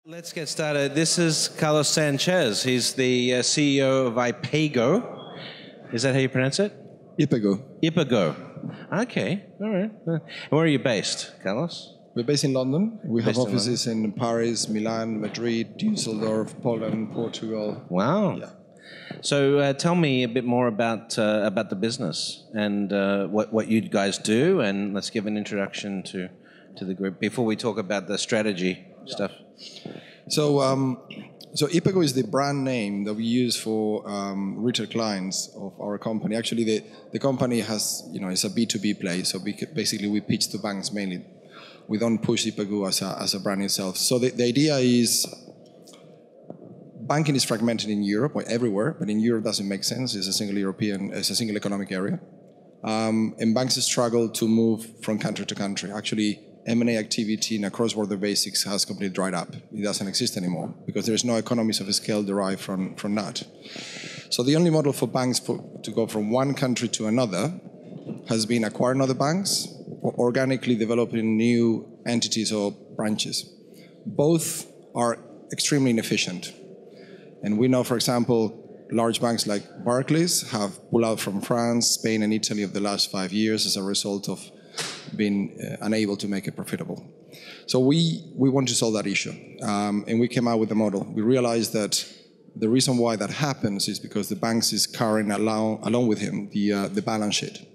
Let's get started. This is Carlos Sanchez. He's the CEO of Ipagoo. Is that how you pronounce it? Ipagoo. Ipagoo. Okay, all right. And where are you based, Carlos? We're based in London. We have Based in offices in Paris, Milan, Madrid, Düsseldorf, Poland, Portugal. Wow. Yeah. So tell me a bit more about the business and what you guys do, and let's give an introduction to the group before we talk about the strategy stuff. So Ipagoo is the brand name that we use for retail clients of our company. Actually, the company has, it's a B2B play. So basically, we pitch to banks mainly. We don't push Ipagoo as a brand itself. So the idea is, banking is fragmented in Europe, or everywhere, but in Europe doesn't make sense. It's a single economic area. And banks struggle to move from country to country. Actually, M&A activity in a cross-border basis has completely dried up. It doesn't exist anymore because there's no economies of scale derived from that. So the only model for banks to go from one country to another has been acquiring other banks or organically developing new entities or branches. Both are extremely inefficient. And we know, for example, large banks like Barclays have pulled out from France, Spain, and Italy over the last 5 years as a result of being unable to make it profitable. So we want to solve that issue, and we came out with a model. We realized that the reason why that happens is because the banks is carrying along with him the balance sheet.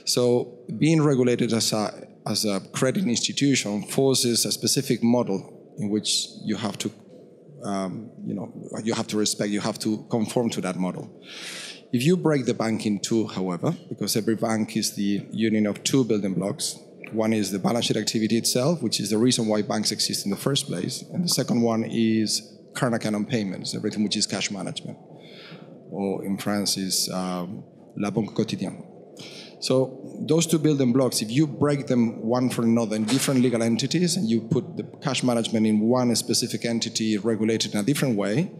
So being regulated as a credit institution forces a specific model in which you have to respect, you have to conform to that model. If you break the bank in two, however, because every bank is the union of two building blocks, one is the balance sheet activity itself, which is the reason why banks exist in the first place, and the second one is current account and payments, everything which is cash management, or in France is la banque quotidienne. So those two building blocks, if you break them one from another in different legal entities, and you put the cash management in one specific entity regulated in a different way,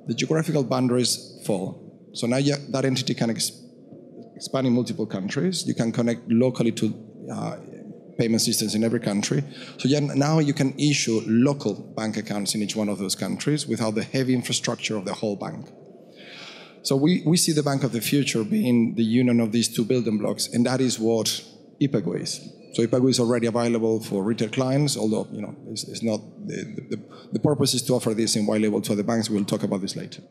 the geographical boundaries fall. So now that entity can expand in multiple countries. You can connect locally to payment systems in every country. So now you can issue local bank accounts in each one of those countries without the heavy infrastructure of the whole bank. So we see the bank of the future being the union of these two building blocks, and that is what Ipagoo is. So Ipagoo is already available for retail clients, although it's not the purpose is to offer this in white label to other banks. We'll talk about this later.